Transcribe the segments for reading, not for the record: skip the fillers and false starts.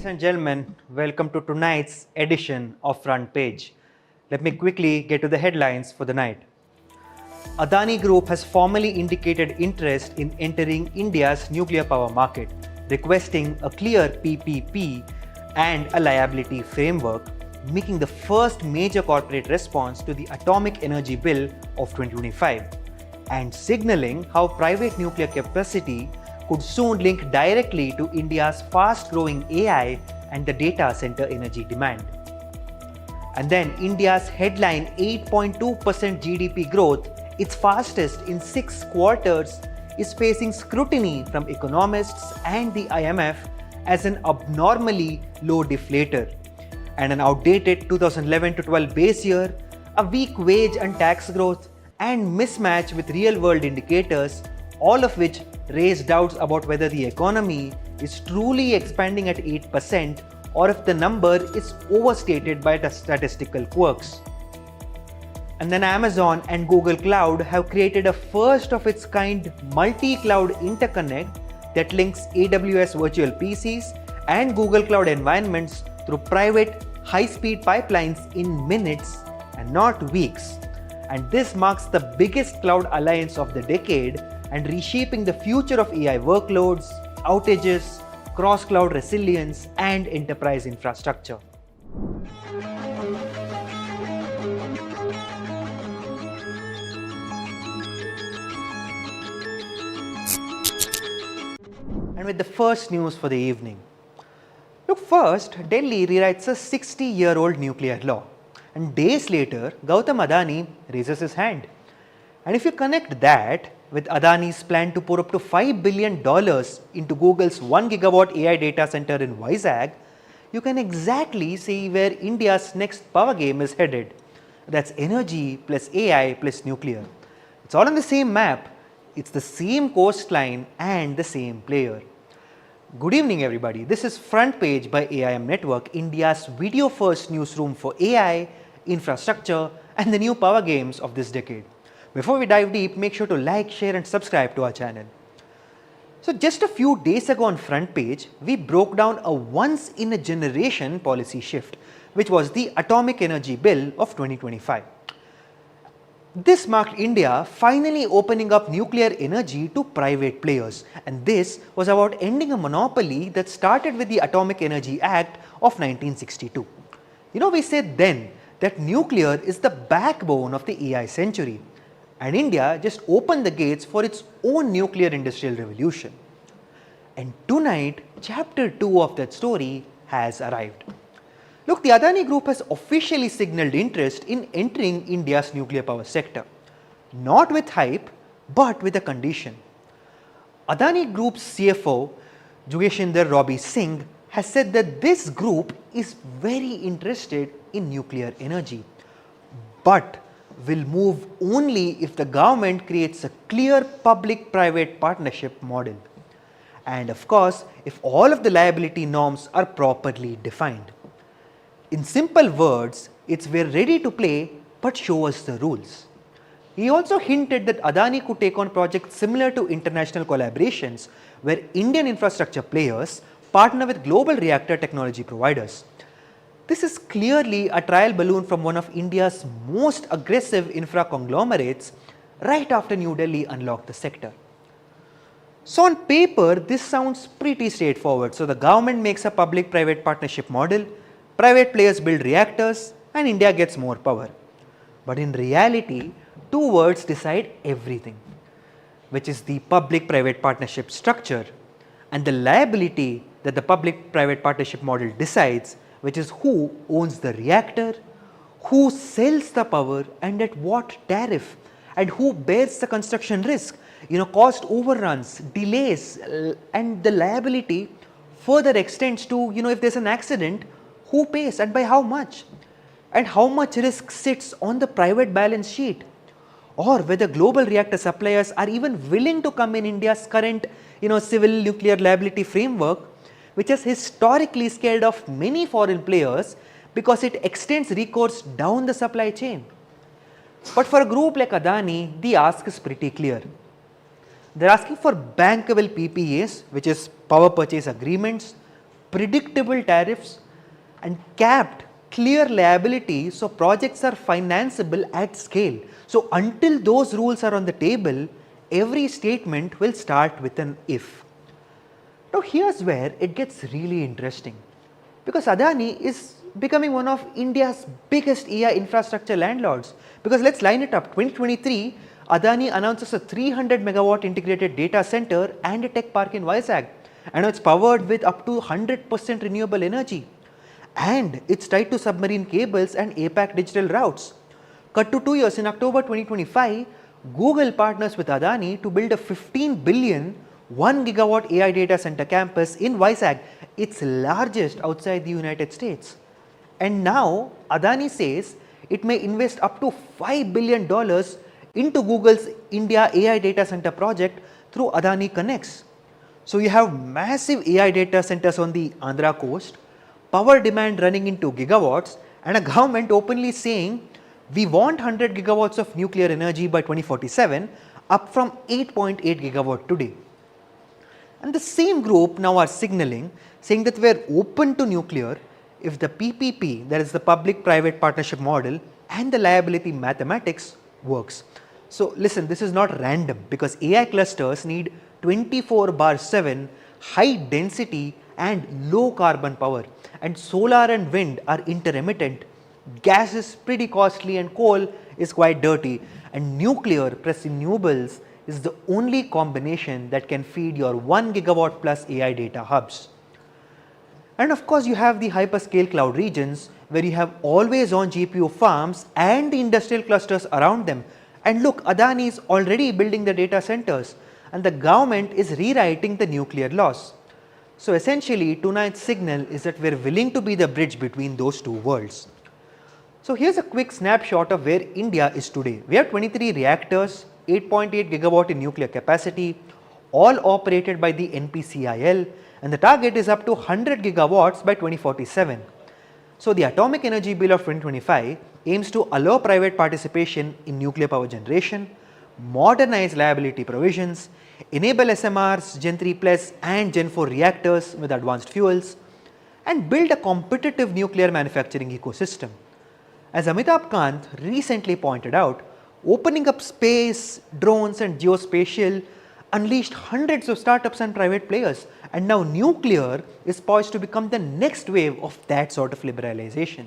Ladies and gentlemen, welcome to tonight's edition of Front Page. Let me quickly get to the headlines for the night. Adani Group has formally indicated interest in entering India's nuclear power market, requesting a clear PPP and a liability framework, making the first major corporate response to the Atomic Energy Bill of 2025, and signaling how private nuclear capacity could soon link directly to India's fast-growing AI and the data center energy demand. And then India's headline 8.2% GDP growth, its fastest in 6 quarters, is facing scrutiny from economists and the IMF as an abnormally low deflator. And an outdated 2011 to 12 base year, a weak wage and tax growth, and mismatch with real-world indicators, all of which raise doubts about whether the economy is truly expanding at 8% or if the number is overstated by the statistical quirks. And then Amazon and Google Cloud have created a first of its kind multi-cloud interconnect that links AWS virtual PCs and Google Cloud environments through private high-speed pipelines in minutes and not weeks. And this marks the biggest cloud alliance of the decade and reshaping the future of AI workloads, outages, cross-cloud resilience, and enterprise infrastructure. And with the first news for the evening. Look, first, Delhi rewrites a 60-year-old nuclear law. And days later, Gautam Adani raises his hand. And if you connect that with Adani's plan to pour up to $5 billion into Google's 1 gigawatt AI data center in Vizag, you can exactly see where India's next power game is headed. That's energy plus AI plus nuclear. It's all on the same map, it's the same coastline and the same player. Good evening everybody, this is Front Page by AIM Network, India's video-first newsroom for AI, infrastructure and the new power games of this decade. Before we dive deep, make sure to like, share and subscribe to our channel. So just a few days ago on Front Page, we broke down a once-in-a-generation policy shift, which was the Atomic Energy Bill of 2025. This marked India finally opening up nuclear energy to private players, and this was about ending a monopoly that started with the Atomic Energy Act of 1962. We said then that nuclear is the backbone of the AI century. And India just opened the gates for its own nuclear industrial revolution. And tonight, chapter 2 of that story has arrived. Look, the Adani Group has officially signaled interest in entering India's nuclear power sector. Not with hype, but with a condition. Adani Group's CFO, Jugeshender Robbie Singh, has said that this group is very interested in nuclear energy, but will move only if the government creates a clear public-private partnership model. And of course, if all of the liability norms are properly defined. In simple words, it's we're ready to play, but show us the rules. He also hinted that Adani could take on projects similar to international collaborations where Indian infrastructure players partner with global reactor technology providers. This is clearly a trial balloon from one of India's most aggressive infra conglomerates right after New Delhi unlocked the sector. So on paper, this sounds pretty straightforward. So the government makes a public-private partnership model, private players build reactors, and India gets more power. But in reality, two words decide everything, which is the public-private partnership structure and the liability that the public-private partnership model decides, which is who owns the reactor, who sells the power and at what tariff, and who bears the construction risk, cost overruns, delays, and the liability further extends to, if there's an accident, who pays and by how much, and how much risk sits on the private balance sheet, or whether global reactor suppliers are even willing to come in India's current, civil nuclear liability framework, which has historically scared off many foreign players because it extends recourse down the supply chain. But for a group like Adani, the ask is pretty clear. They're asking for bankable PPAs, which is power purchase agreements, predictable tariffs, and capped clear liability so projects are financeable at scale. So until those rules are on the table, every statement will start with an if. Now here's where it gets really interesting, because Adani is becoming one of India's biggest AI infrastructure landlords. Because let's line it up, 2023, Adani announces a 300 megawatt integrated data center and a tech park in Vizag, and it's powered with up to 100% renewable energy, and it's tied to submarine cables and APAC digital routes. Cut to 2 years, in October 2025, Google partners with Adani to build a 15 billion 1 gigawatt AI data center campus in Vizag, its largest outside the United States. And now Adani says it may invest up to $5 billion into Google's India AI data center project through Adani Connects. So you have massive AI data centers on the Andhra coast, power demand running into gigawatts, and a government openly saying we want 100 gigawatts of nuclear energy by 2047, up from 8.8 gigawatt today. And the same group now are signaling, saying that we are open to nuclear if the PPP, that is the public-private partnership model, and the liability mathematics works. So listen, this is not random, because AI clusters need 24/7 high density and low carbon power, and solar and wind are intermittent. Gas is pretty costly and coal is quite dirty, and nuclear plus renewables is the only combination that can feed your 1 gigawatt plus AI data hubs. And of course, you have the hyperscale cloud regions where you have always on GPU farms and the industrial clusters around them. And look, Adani is already building the data centers, and the government is rewriting the nuclear laws. So essentially, tonight's signal is that we are willing to be the bridge between those two worlds. So here's a quick snapshot of where India is today. We have 23 reactors, 8.8 gigawatt in nuclear capacity, all operated by the NPCIL, and the target is up to 100 gigawatts by 2047. So the atomic energy bill of 2025 aims to allow private participation in nuclear power generation, modernize liability provisions, enable SMRs, Gen 3 plus and Gen 4 reactors with advanced fuels, and build a competitive nuclear manufacturing ecosystem. As Amitabh Kant recently pointed out, opening up space, drones and geospatial unleashed hundreds of startups and private players, and now nuclear is poised to become the next wave of that sort of liberalization.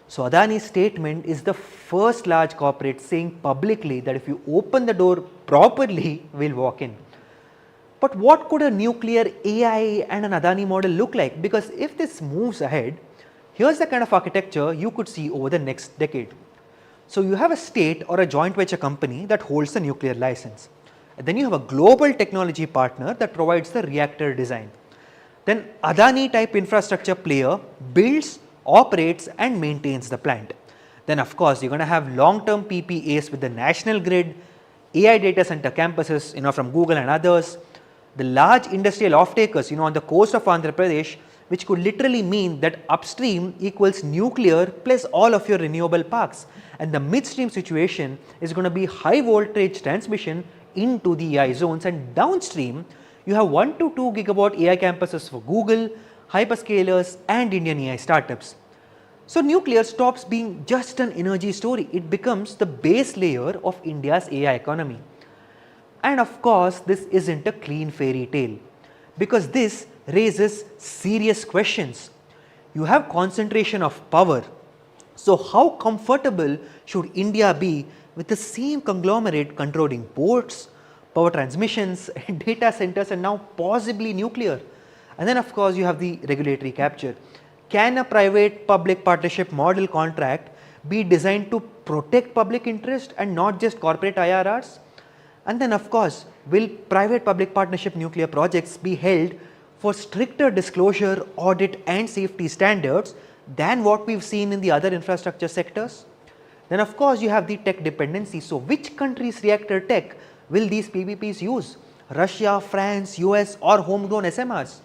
So Adani's statement is the first large corporate saying publicly that if you open the door properly, we'll walk in. But what could a nuclear AI and an Adani model look like? Because if this moves ahead, here's the kind of architecture you could see over the next decade. So you have a state or a joint venture company that holds the nuclear license. And then you have a global technology partner that provides the reactor design. Then Adani type infrastructure player builds, operates and maintains the plant. Then of course you're going to have long-term PPAs with the national grid, AI data center campuses from Google and others, the large industrial off-takers on the coast of Andhra Pradesh, which could literally mean that upstream equals nuclear plus all of your renewable parks, and the midstream situation is going to be high voltage transmission into the AI zones, and downstream you have 1 to 2 gigawatt AI campuses for Google, hyperscalers and Indian AI startups. So nuclear stops being just an energy story, it becomes the base layer of India's AI economy. And of course this isn't a clean fairy tale, because this raises serious questions. You have concentration of power. So how comfortable should India be with the same conglomerate controlling ports, power transmissions, data centers and now possibly nuclear? And then of course you have the regulatory capture. Can a private public partnership model contract be designed to protect public interest and not just corporate IRRs? And then of course, will private public partnership nuclear projects be held for stricter disclosure, audit and safety standards than what we've seen in the other infrastructure sectors? Then of course you have the tech dependency. So which country's reactor tech will these PPPs use? Russia, France, US or homegrown SMRs?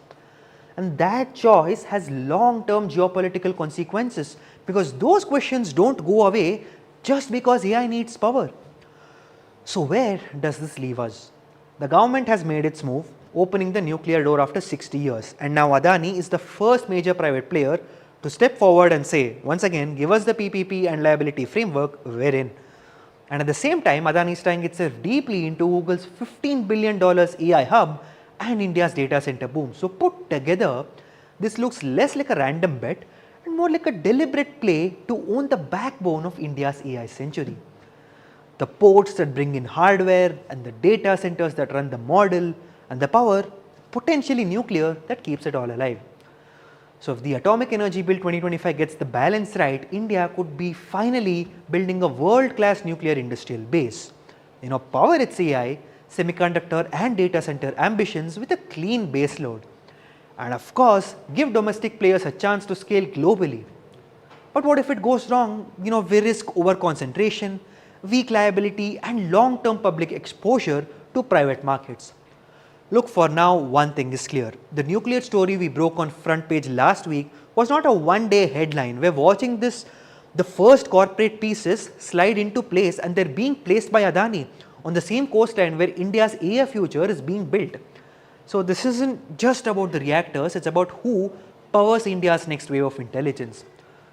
And that choice has long-term geopolitical consequences, because those questions don't go away just because AI needs power. So where does this leave us? The government has made its move. opening the nuclear door after 60 years. And now Adani is the first major private player to step forward and say, once again, give us the PPP and liability framework, we're in. And at the same time, Adani is tying itself deeply into Google's $15 billion AI hub and India's data center boom. So put together, this looks less like a random bet and more like a deliberate play to own the backbone of India's AI century. The ports that bring in hardware and the data centers that run the model and the power, potentially nuclear, that keeps it all alive. So if the Atomic Energy Bill 2025 gets the balance right, India could be finally building a world-class nuclear industrial base. Power its AI, semiconductor and data center ambitions with a clean baseload. And of course, give domestic players a chance to scale globally. But what if it goes wrong? We risk over-concentration, weak liability and long-term public exposure to private markets. Look, for now, one thing is clear. The nuclear story we broke on front page last week was not a one-day headline. We're watching the first corporate pieces slide into place, and they're being placed by Adani on the same coastline where India's AI future is being built. So this isn't just about the reactors, it's about who powers India's next wave of intelligence.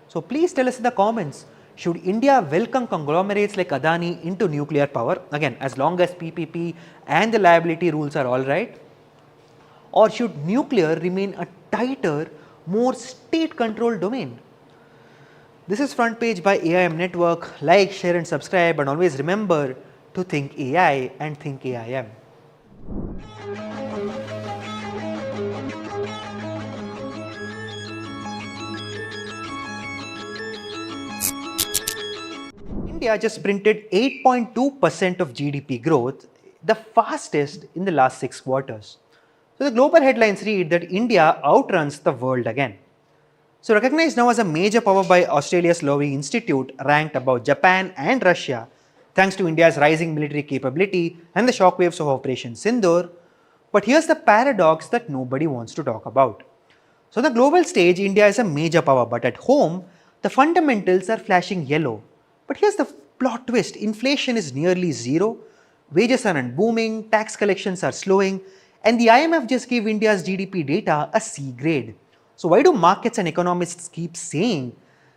So please tell us in the comments, should India welcome conglomerates like Adani into nuclear power, again as long as PPP and the liability rules are alright? Or should nuclear remain a tighter, more state-controlled domain? This is Front Page by AIM Network. Like, share and subscribe, and always remember to think AI and think AIM. India just printed 8.2% of GDP growth, the fastest in the last 6 quarters. So the global headlines read that India outruns the world again. So recognized now as a major power by Australia's Lowy Institute, ranked above Japan and Russia, thanks to India's rising military capability and the shockwaves of Operation Sindoor. But here's the paradox that nobody wants to talk about. So on the global stage, India is a major power, but at home, the fundamentals are flashing yellow. But here's the plot twist, inflation is nearly zero, wages aren't booming, tax collections are slowing, and the IMF just gave India's GDP data a C grade. So why do markets and economists keep saying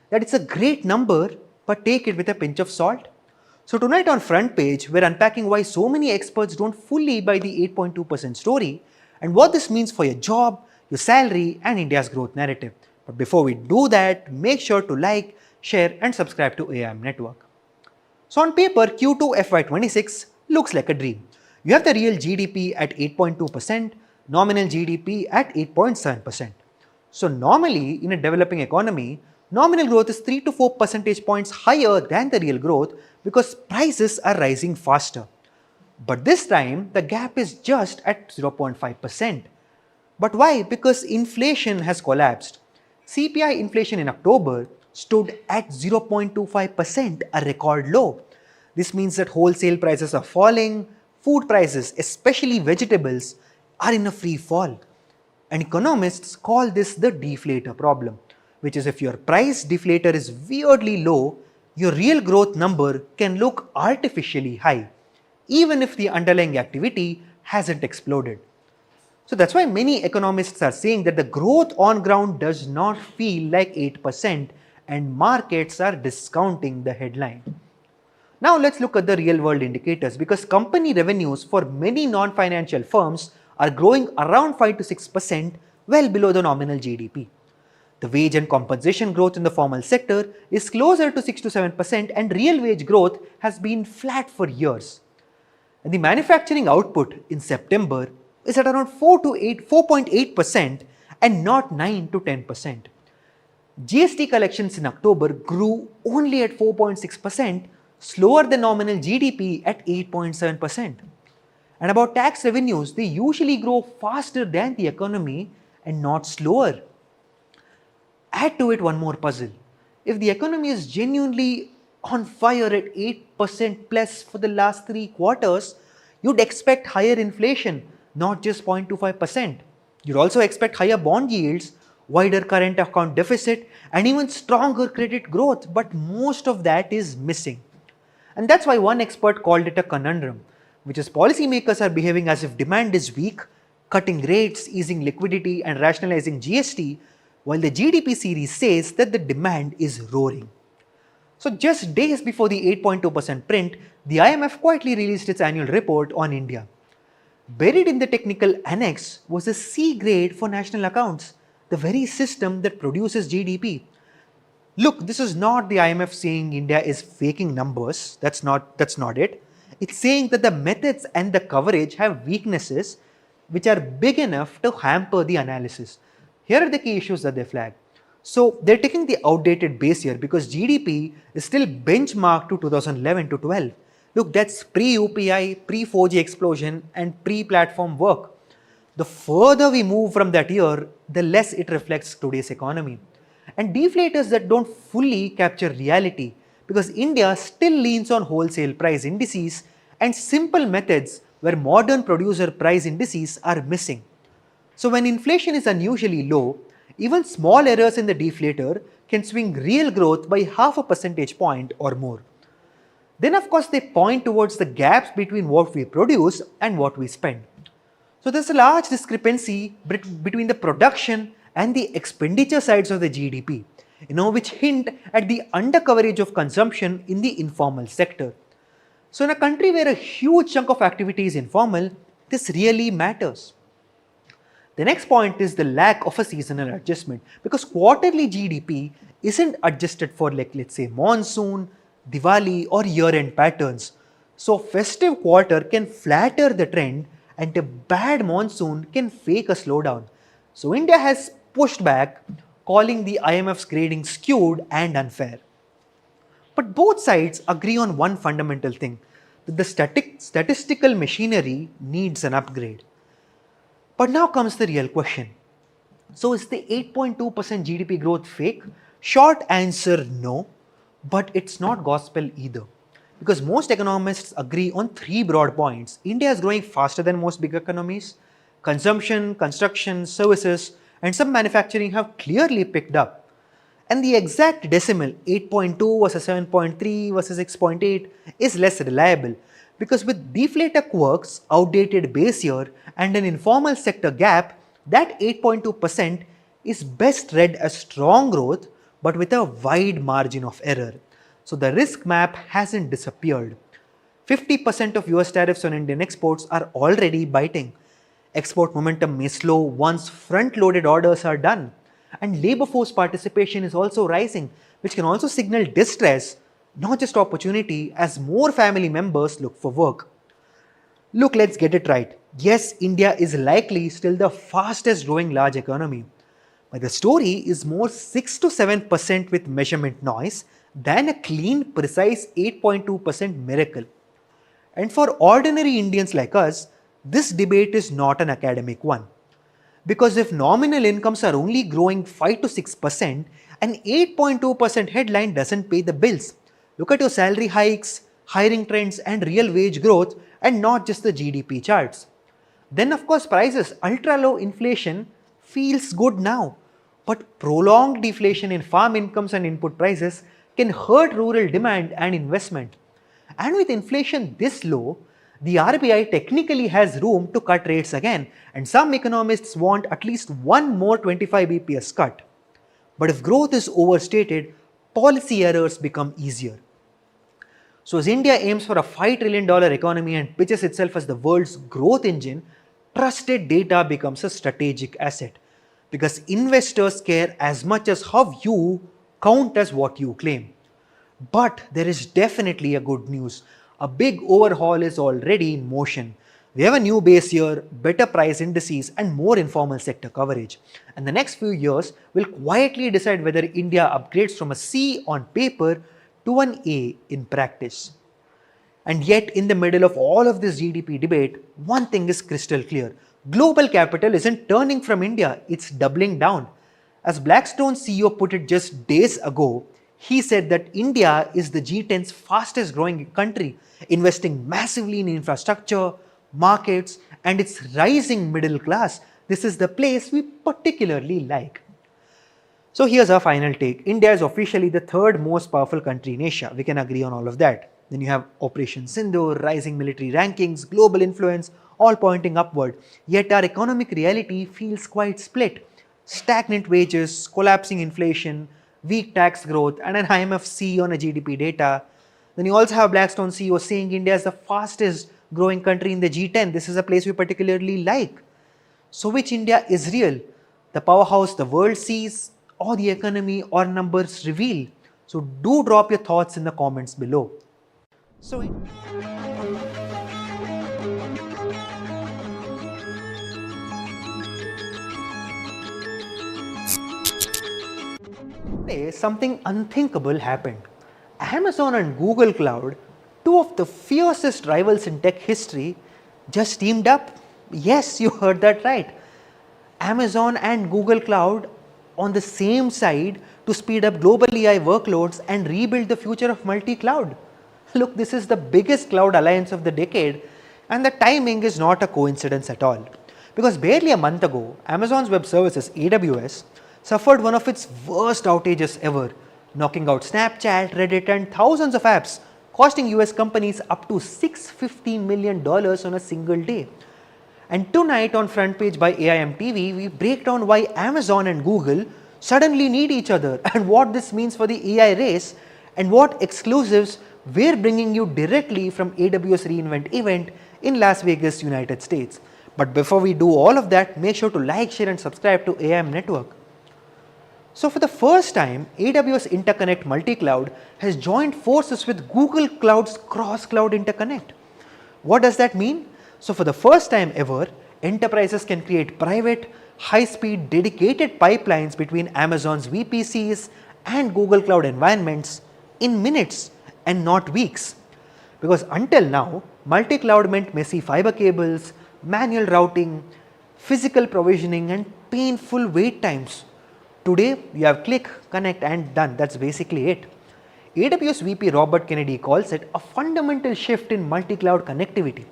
that it's a great number, but take it with a pinch of salt? So tonight on Front Page, we're unpacking why so many experts don't fully buy the 8.2% story and what this means for your job, your salary, and India's growth narrative. But before we do that, make sure to like, share and subscribe to AIM Network. So on paper, Q2 FY26 looks like a dream. You have the real GDP at 8.2%, nominal GDP at 8.7%. So normally in a developing economy, nominal growth is 3 to 4 percentage points higher than the real growth because prices are rising faster. But this time the gap is just at 0.5%. But why? Because inflation has collapsed. CPI inflation in October stood at 0.25%, a record low. This means that wholesale prices are falling, food prices, especially vegetables, are in a free fall. And economists call this the deflator problem, which is if your price deflator is weirdly low, your real growth number can look artificially high, even if the underlying activity hasn't exploded. So that's why many economists are saying that the growth on ground does not feel like 8%, and markets are discounting the headline. Now let's look at the real world indicators, because company revenues for many non-financial firms are growing around 5 to 6%, well below the nominal GDP. The wage and compensation growth in the formal sector is closer to 6 to 7%, and real wage growth has been flat for years. And the manufacturing output in September is at around 4.8% and not 9 to 10%. GST collections in October grew only at 4.6%, slower than nominal GDP at 8.7%. And about tax revenues, they usually grow faster than the economy and not slower. Add to it one more puzzle. If the economy is genuinely on fire at 8% plus for the last 3 quarters, you'd expect higher inflation, not just 0.25%. You'd also expect higher bond yields, wider current account deficit, and even stronger credit growth, but most of that is missing. And that's why one expert called it a conundrum, which is policymakers are behaving as if demand is weak, cutting rates, easing liquidity, and rationalizing GST, while the GDP series says that the demand is roaring. So, just days before the 8.2% print, the IMF quietly released its annual report on India. Buried in the technical annex was a C grade for national accounts, the very system that produces GDP. Look, this is not the IMF saying India is faking numbers. That's not it. It's saying that the methods and the coverage have weaknesses which are big enough to hamper the analysis. Here are the key issues that they flag. So they're taking the outdated base year because GDP is still benchmarked to 2011 to 12. Look, that's pre-UPI, pre-4G explosion and pre-platform work. The further we move from that year, the less it reflects today's economy. And deflators that don't fully capture reality because India still leans on wholesale price indices and simple methods where modern producer price indices are missing. So when inflation is unusually low, even small errors in the deflator can swing real growth by half a percentage point or more. Then of course they point towards the gaps between what we produce and what we spend. So there's a large discrepancy between the production and the expenditure sides of the GDP, which hint at the undercoverage of consumption in the informal sector. So in a country where a huge chunk of activity is informal, this really matters. The next point is the lack of a seasonal adjustment because quarterly GDP isn't adjusted for let's say monsoon, Diwali or year-end patterns. So festive quarter can flatter the trend and a bad monsoon can fake a slowdown. So India has pushed back, calling the IMF's grading skewed and unfair. But both sides agree on one fundamental thing, that the statistical machinery needs an upgrade. But now comes the real question. So is the 8.2% GDP growth fake? Short answer, no. But it's not gospel either. Because most economists agree on three broad points. India is growing faster than most big economies. Consumption, construction, services, and some manufacturing have clearly picked up. And the exact decimal 8.2 versus 7.3 versus 6.8 is less reliable because with deflator quirks, outdated base year, and an informal sector gap, that 8.2% is best read as strong growth but with a wide margin of error. So the risk map hasn't disappeared. 50% of US tariffs on Indian exports are already biting. Export momentum may slow once front-loaded orders are done. And labor force participation is also rising, which can also signal distress, not just opportunity, as more family members look for work. Look, let's get it right. Yes, India is likely still the fastest growing large economy. But the story is more 6 to 7% with measurement noise than a clean, precise 8.2% miracle. And for ordinary Indians like us, this debate is not an academic one. Because if nominal incomes are only growing 5 to 6%, an 8.2% headline doesn't pay the bills. Look at your salary hikes, hiring trends, and real wage growth, and not just the GDP charts. Then, of course, prices, ultra low inflation feels good now. But prolonged deflation in farm incomes and input prices can hurt rural demand and investment. And with inflation this low, the RBI technically has room to cut rates again, and some economists want at least one more 25 bps cut. But if growth is overstated, policy errors become easier. So as India aims for a $5 trillion economy and pitches itself as the world's growth engine, trusted data becomes a strategic asset. Because investors care as much as how you count as what you claim. But there is definitely a good news. A big overhaul is already in motion. We have a new base year, better price indices, and more informal sector coverage. And the next few years will quietly decide whether India upgrades from a C on paper to an A in practice. And yet, in the middle of all of this GDP debate, one thing is crystal clear. Global capital isn't turning from India, it's doubling down. As Blackstone's CEO put it just days ago, he said that India is the G10's fastest growing country, investing massively in infrastructure, markets, and its rising middle class. This is the place we particularly like. So here's our final take. India is officially the third most powerful country in Asia. We can agree on all of that. Then you have Operation Sindoor, rising military rankings, global influence, all pointing upward. Yet our economic reality feels quite split. Stagnant wages, collapsing inflation, weak tax growth, and an IMF C on a GDP data. Then you also have Blackstone CEO saying India is the fastest growing country in the G10. This is a place we particularly like. So, which India is real? The powerhouse the world sees, or the economy or numbers reveal? So, do drop your thoughts in the comments below. So, today, something unthinkable happened. Amazon and Google Cloud, two of the fiercest rivals in tech history, just teamed up. Yes, you heard that right. Amazon and Google Cloud on the same side to speed up global AI workloads and rebuild the future of multi-cloud. Look, this is the biggest cloud alliance of the decade, and the timing is not a coincidence at all. Because barely a month ago, Amazon's web services AWS suffered one of its worst outages ever, knocking out Snapchat, Reddit, and thousands of apps, costing US companies up to $650 million on a single day. And tonight on Front Page by AIM TV, we break down why Amazon and Google suddenly need each other and what this means for the AI race and what exclusives we're bringing you directly from AWS reInvent event in Las Vegas, United States. But before we do all of that, make sure to like, share and subscribe to AIM Network. So for the first time, AWS Interconnect Multicloud has joined forces with Google Cloud's cross-cloud interconnect. What does that mean? So for the first time ever, enterprises can create private, high-speed, dedicated pipelines between Amazon's VPCs and Google Cloud environments in minutes and not weeks. Because until now, multi-cloud meant messy fiber cables, manual routing, physical provisioning and painful wait times. Today, you have click, connect and done. That's basically it. AWS VP Robert Kennedy calls it a fundamental shift in multi-cloud connectivity.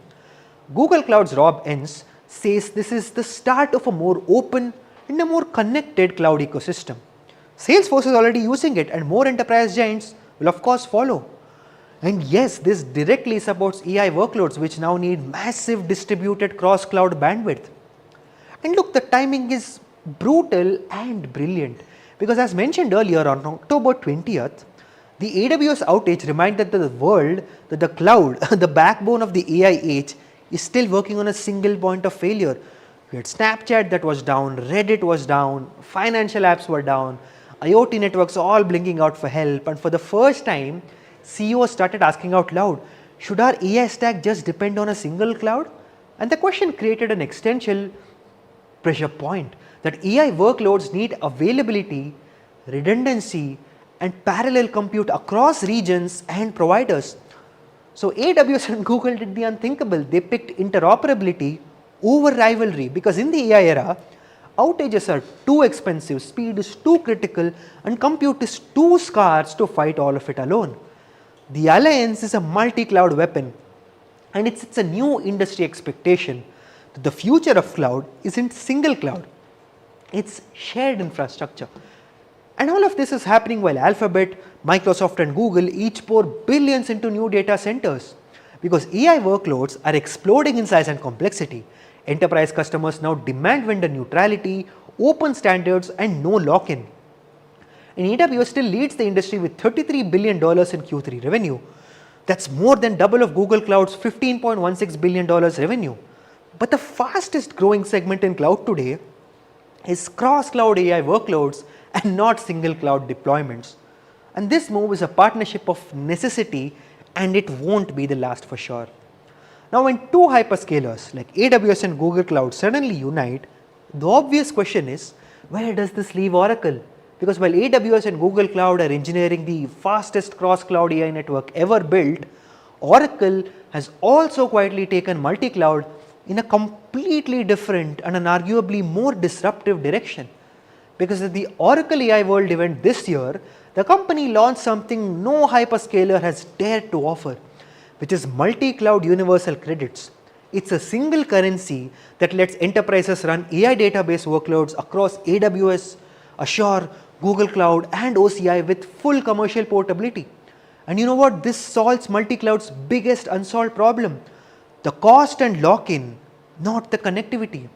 Google Cloud's Rob Enns says this is the start of a more open and a more connected cloud ecosystem. Salesforce is already using it and more enterprise giants will of course follow. And yes, this directly supports AI workloads which now need massive distributed cross-cloud bandwidth. And look, the timing is brutal and brilliant because as mentioned earlier on October 20th, the AWS outage reminded the world that the cloud, the backbone of the AI age, is still working on a single point of failure. We had Snapchat that was down, Reddit was down, financial apps were down, IoT networks all blinking out for help, and for the first time, CEOs started asking out loud, should our AI stack just depend on a single cloud? And the question created an existential pressure point that AI workloads need availability, redundancy, and parallel compute across regions and providers. So AWS and Google did the unthinkable. They picked interoperability over rivalry because in the AI era, outages are too expensive, speed is too critical, and compute is too scarce to fight all of it alone. The alliance is a multi-cloud weapon, and it's a new industry expectation that the future of cloud isn't single cloud, it's shared infrastructure. And all of this is happening while Alphabet, Microsoft and Google each pour billions into new data centers. Because AI workloads are exploding in size and complexity, enterprise customers now demand vendor neutrality, open standards and no lock-in. And AWS still leads the industry with $33 billion in Q3 revenue. That's more than double of Google Cloud's $15.16 billion revenue. But the fastest growing segment in cloud today is cross-cloud AI workloads and not single cloud deployments. And this move is a partnership of necessity and it won't be the last for sure. Now when two hyperscalers like AWS and Google Cloud suddenly unite, the obvious question is, where does this leave Oracle? Because while AWS and Google Cloud are engineering the fastest cross-cloud AI network ever built, Oracle has also quietly taken multi-cloud in a completely different and an arguably more disruptive direction. Because at the Oracle AI World event this year, the company launched something no hyperscaler has dared to offer, which is multi-cloud universal credits. It's a single currency that lets enterprises run AI database workloads across AWS, Azure, Google Cloud and OCI with full commercial portability. And you know what? This solves multi-cloud's biggest unsolved problem, the cost and lock-in, not the connectivity.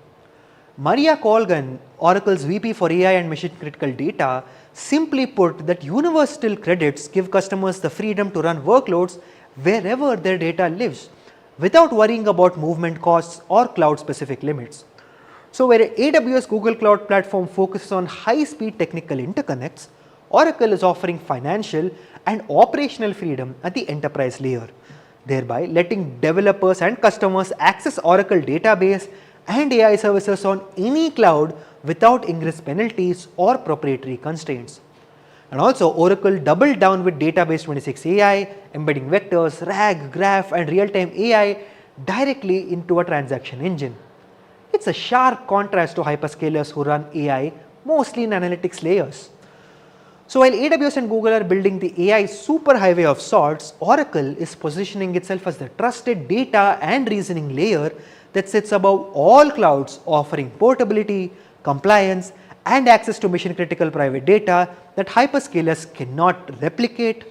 Maria Colgan, Oracle's VP for AI and mission critical data, simply put that universal credits give customers the freedom to run workloads wherever their data lives, without worrying about movement costs or cloud specific limits. So where AWS Google Cloud Platform focuses on high speed technical interconnects, Oracle is offering financial and operational freedom at the enterprise layer, thereby letting developers and customers access Oracle database and AI services on any cloud without ingress penalties or proprietary constraints. And also Oracle doubled down with Database 26 AI, embedding vectors, RAG, graph and real-time AI directly into a transaction engine. It's a sharp contrast to hyperscalers who run AI mostly in analytics layers. So while AWS and Google are building the AI superhighway of sorts, Oracle is positioning itself as the trusted data and reasoning layer that sits above all clouds, offering portability, compliance and access to mission critical private data that hyperscalers cannot replicate.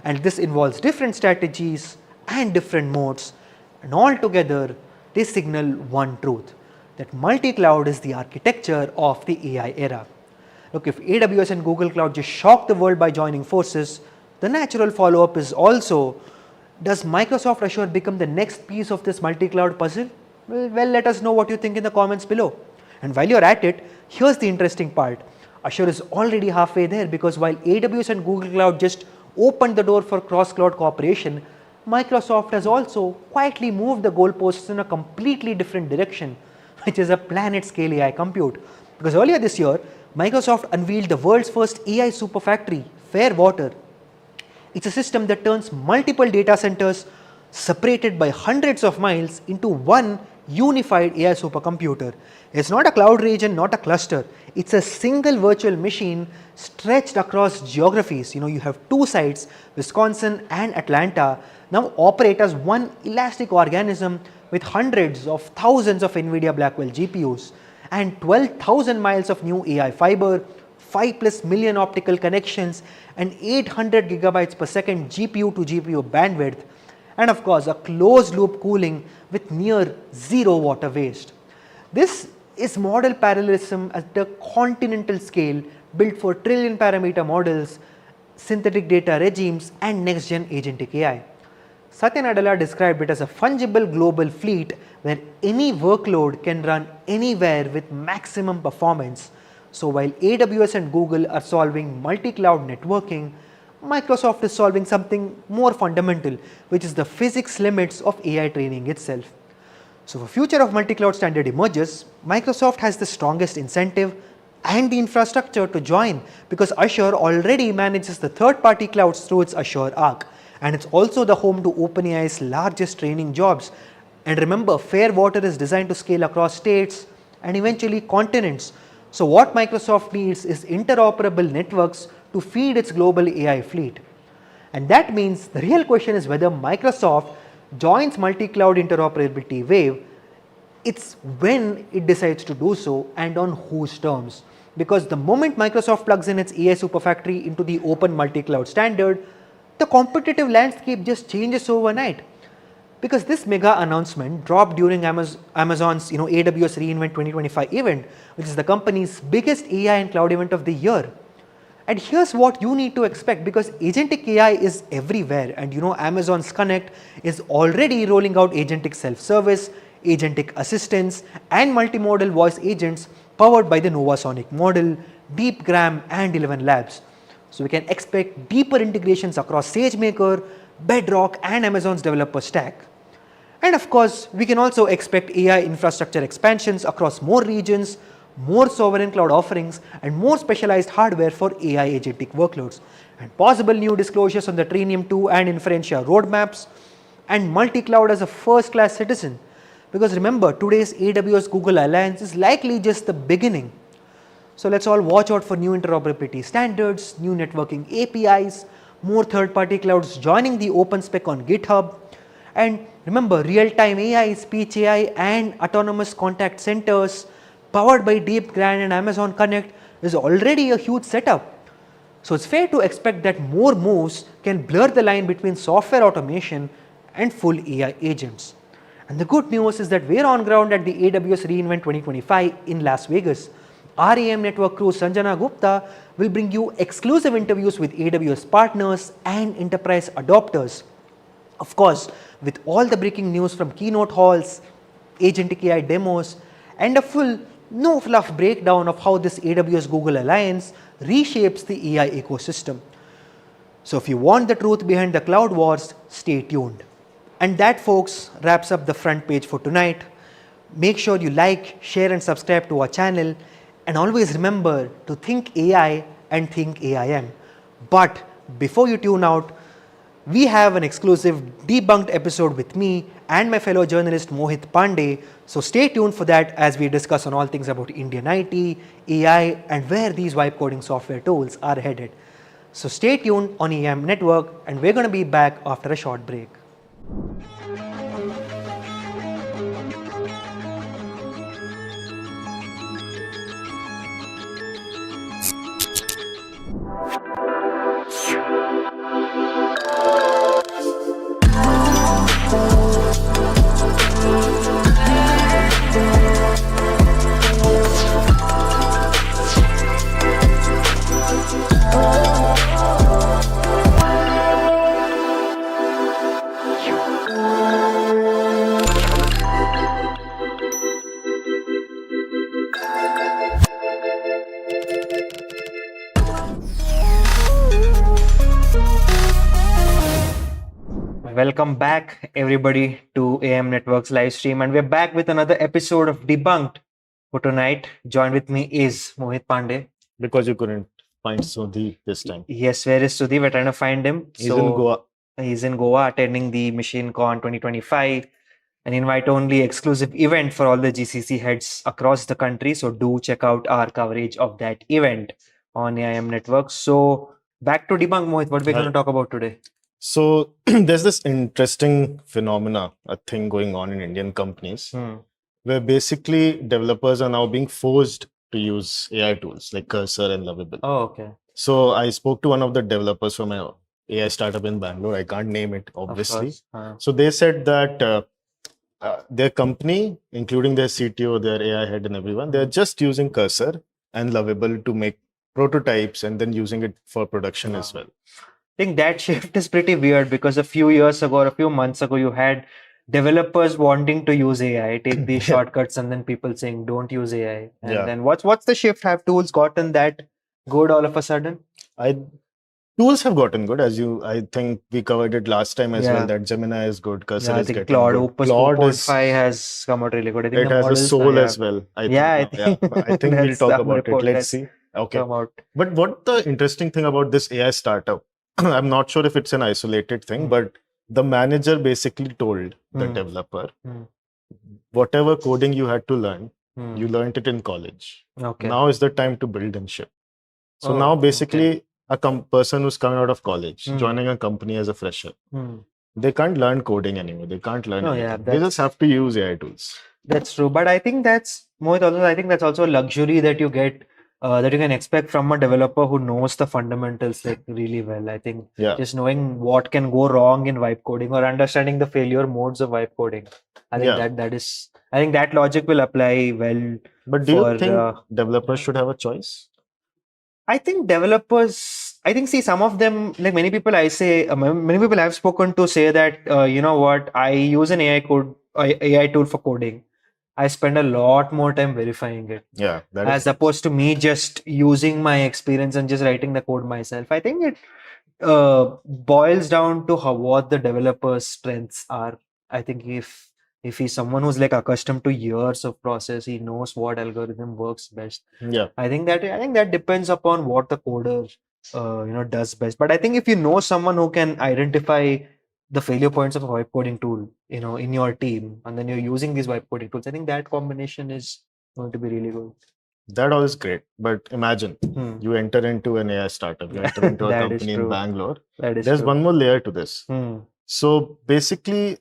And this involves different strategies and different modes, and all together they signal one truth, that multi-cloud is the architecture of the AI era. Look, if AWS and Google Cloud just shock the world by joining forces, the natural follow-up is also, does Microsoft Azure become the next piece of this multi-cloud puzzle? Well, let us know what you think in the comments below. And while you're at it, here's the interesting part. Azure is already halfway there, because while AWS and Google Cloud just opened the door for cross-cloud cooperation, Microsoft has also quietly moved the goalposts in a completely different direction, which is a planet-scale AI compute. Because earlier this year, Microsoft unveiled the world's first AI superfactory, Fairwater. It's a system that turns multiple data centers separated by hundreds of miles into one unified AI supercomputer. It's not a cloud region, not a cluster. It's a single virtual machine stretched across geographies. You have two sites, Wisconsin and Atlanta, now operate as one elastic organism with hundreds of thousands of NVIDIA Blackwell GPUs and 12,000 miles of new AI fiber, 5+ million optical connections and 800 gigabytes per second GPU to GPU bandwidth, and of course a closed loop cooling with near zero water waste. This is model parallelism at a continental scale, built for trillion parameter models, synthetic data regimes and next gen agentic AI. Satya Nadella described it as a fungible global fleet where any workload can run anywhere with maximum performance. So while AWS and Google are solving multi-cloud networking, Microsoft is solving something more fundamental, which is the physics limits of AI training itself. So if a future of multi-cloud standard emerges, Microsoft has the strongest incentive and the infrastructure to join, because Azure already manages the third-party clouds through its Azure Arc, and it's also the home to OpenAI's largest training jobs. And remember, Fairwater is designed to scale across states and eventually continents. So what Microsoft needs is interoperable networks to feed its global AI fleet. And that means the real question is whether Microsoft joins multi-cloud interoperability wave. It's when it decides to do so and on whose terms. Because the moment Microsoft plugs in its AI superfactory into the open multi-cloud standard, the competitive landscape just changes overnight. Because this mega announcement dropped during Amazon's AWS reInvent 2025 event, which is the company's biggest AI and cloud event of the year. And here's what you need to expect, because agentic AI is everywhere, and Amazon's Connect is already rolling out agentic self-service, agentic assistance and multimodal voice agents powered by the Novasonic model, DeepGram and 11 Labs. So we can expect deeper integrations across SageMaker, Bedrock and Amazon's developer stack. And of course, we can also expect AI infrastructure expansions across more regions, more sovereign cloud offerings and more specialized hardware for AI agentic workloads, and possible new disclosures on the Trinium 2 and Inferentia roadmaps, and multi-cloud as a first-class citizen. Because remember, today's AWS-Google alliance is likely just the beginning. So let's all watch out for new interoperability standards, new networking APIs, more third-party clouds joining the open spec on GitHub. And remember, real-time AI, speech AI and autonomous contact centers powered by DeepGram and Amazon Connect is already a huge setup. So it's fair to expect that more moves can blur the line between software automation and full AI agents. And the good news is that we're on ground at the AWS reInvent 2025 in Las Vegas. Our AM network crew Sanjana Gupta will bring you exclusive interviews with AWS partners and enterprise adopters. Of course, with all the breaking news from keynote halls, agentic AI demos, and a full no fluff breakdown of how this AWS Google alliance reshapes the AI ecosystem. So if you want the truth behind the cloud wars, stay tuned. And that, folks, wraps up the front page for tonight. Make sure you like, share, and subscribe to our channel. And always remember to think AI and think AIM. But before you tune out, we have an exclusive debunked episode with me and my fellow journalist Mohit Pandey. So stay tuned for that as we discuss on all things about Indian IT, AI, and where these vibe coding software tools are headed. So stay tuned on EM Network, and we're going to be back after a short break. Welcome back, everybody, to AM Network's live stream, and we're back with another episode of Debunked for tonight. Joined with me is Mohit Pandey. Because you couldn't find Sudhi this time. Yes, where is Sudhi? We're trying to find him. He's in Goa. He's in Goa attending the MachineCon 2025, an invite-only exclusive event for all the GCC heads across the country. So do check out our coverage of that event on AIM Network. So back to Debunk, Mohit. What we're going to talk about today? So there's this interesting phenomena, a thing going on in Indian companies, where basically developers are now being forced to use AI tools like Cursor and Lovable. Oh, okay. So I spoke to one of the developers from an AI startup in Bangalore. I can't name it, obviously. So they said that their company, including their CTO, their AI head and everyone, they're just using Cursor and Lovable to make prototypes and then using it for production as well. I think that shift is pretty weird because a few years ago or a few months ago, you had developers wanting to use AI, take these shortcuts, and then people saying don't use AI. And then what's the shift? Have tools gotten that good all of a sudden? Tools have gotten good, as I think we covered it last time as well, that Gemini is good, Cursor is getting Claude, good. Claude 2.5 has come out really good. I think it has a soul as well. I think we'll talk about it. Let's see. Okay. But what the interesting thing about this AI startup, I'm not sure if it's an isolated thing, but the manager basically told the developer, whatever coding you had to learn, you learned it in college. Now is the time to build and ship. So now basically a person who's coming out of college, joining a company as a fresher, they can't learn coding anymore. They can't learn anything. They just have to use AI tools. That's true. But I think that's, Mohit, also, I think that's also a luxury that you get, that you can expect from a developer who knows the fundamentals like really well. I think just knowing what can go wrong in vibe coding or understanding the failure modes of vibe coding. I think I think that logic will apply well. But do you think developers should have a choice? I think developers, see, some of them, like many people I've spoken to say that, you know what, I use an AI tool for coding. I spend a lot more time verifying it. Yeah. As opposed to me just using my experience and just writing the code myself. I think it boils down to what the developer's strengths are. I think if he's someone who's like accustomed to years of process, he knows what algorithm works best. Yeah. I think that depends upon what the coder does best. But I think if you know someone who can identify the failure points of a vibe coding tool, in your team, and then you're using these vibe coding tools, I think that combination is going to be really good. That all is great. But imagine you enter into an AI startup, you enter into a company in Bangalore. There's one more layer to this. So basically,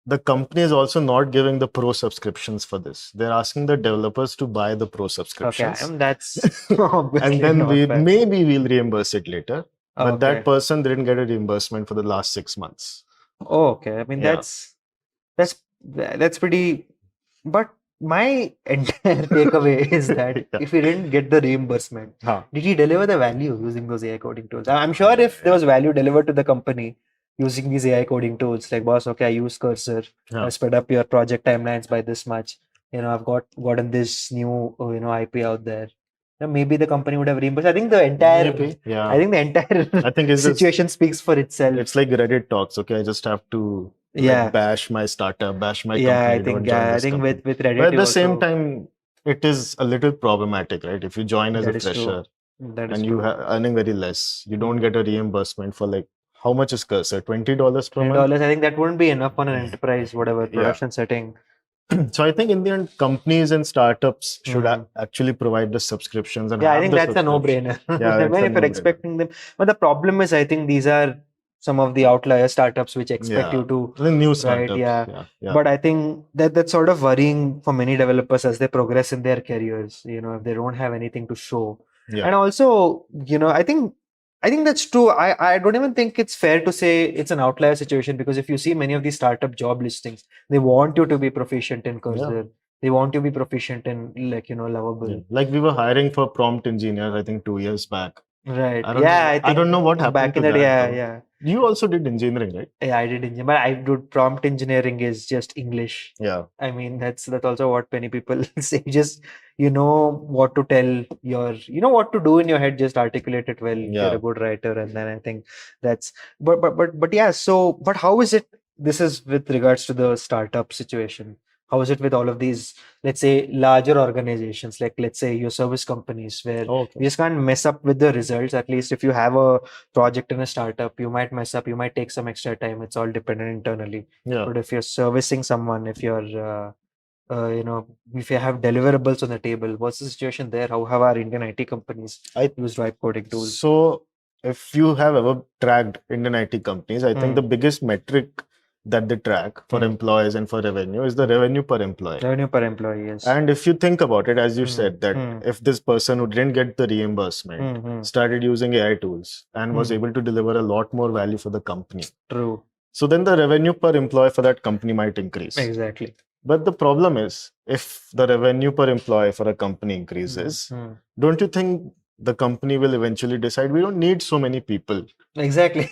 the company is also not giving the pro subscriptions for this. They're asking the developers to buy the pro subscriptions. Okay, that's obviously and then not fair. maybe we'll reimburse it later. But Okay. that person didn't get a reimbursement for the last 6 months. Oh, okay. I mean, Yeah. that's pretty. But my entire takeaway is that Yeah. if he didn't get the reimbursement, did he deliver the value using those AI coding tools? I'm sure if there was value delivered to the company using these AI coding tools, like, boss, okay, I use Cursor, I sped up your project timelines by this much. I've gotten this new IP out there. Maybe the company would have reimbursed. I think the entire situation speaks for itself. It's like Reddit talks. Okay, I just have to bash my startup, bash my company. I think with Reddit, but at the same time, it is a little problematic, right? If you join as a fresher and you are earning very less, you don't get a reimbursement for like, how much is Cursor? $20 per month? $20. I think that wouldn't be enough on an enterprise, whatever production setting. So I think in the end, companies and startups should actually provide the subscriptions. And I think that's a no-brainer. If you're expecting them, but the problem is, I think these are some of the outlier startups which expect you to the new startups. But I think that's sort of worrying for many developers as they progress in their careers. If they don't have anything to show, and also, I think that's true. I don't even think it's fair to say it's an outlier situation, because if you see many of these startup job listings, they want you to be proficient in Cursor. They want you to be proficient in Lovable. Like we were hiring for prompt engineers, I think 2 years back. Right. I don't know what happened back in the day. You also did engineering, right? Yeah, I did engineering, but I do prompt engineering is just English. Yeah. I mean, that's also what many people say. Just what to tell what to do in your head. Just articulate it well. You're a good writer, and then I think that's. But yeah. So, but how is it? This is with regards to the startup situation. How is it with all of these, let's say, larger organizations, like let's say your service companies, where you just can't mess up with the results? At least if you have a project in a startup, you might mess up, you might take some extra time. It's all dependent internally. But if you're servicing someone, if you're if you have deliverables on the table, what's the situation there? How have our Indian IT companies used vibe coding tools? So if you have ever tracked Indian IT companies, I think the biggest metric that they track for employees and for revenue is the revenue per employee. Revenue per employee, yes. And if you think about it, as you said, that if this person who didn't get the reimbursement started using AI tools and was able to deliver a lot more value for the company. True. So then the revenue per employee for that company might increase. Exactly. But the problem is, if the revenue per employee for a company increases, don't you think the company will eventually decide we don't need so many people? Exactly.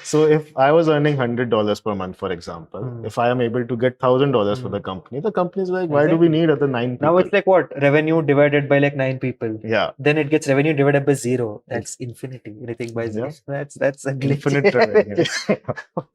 So if I was earning $100 per month, for example, if I am able to get $1,000 for the company is like, why do we need other 9 people? Now it's like what? Revenue divided by like 9 people. Yeah. Then it gets revenue divided by 0. That's infinity. Anything by 0. That's a glitch. Infinite revenue.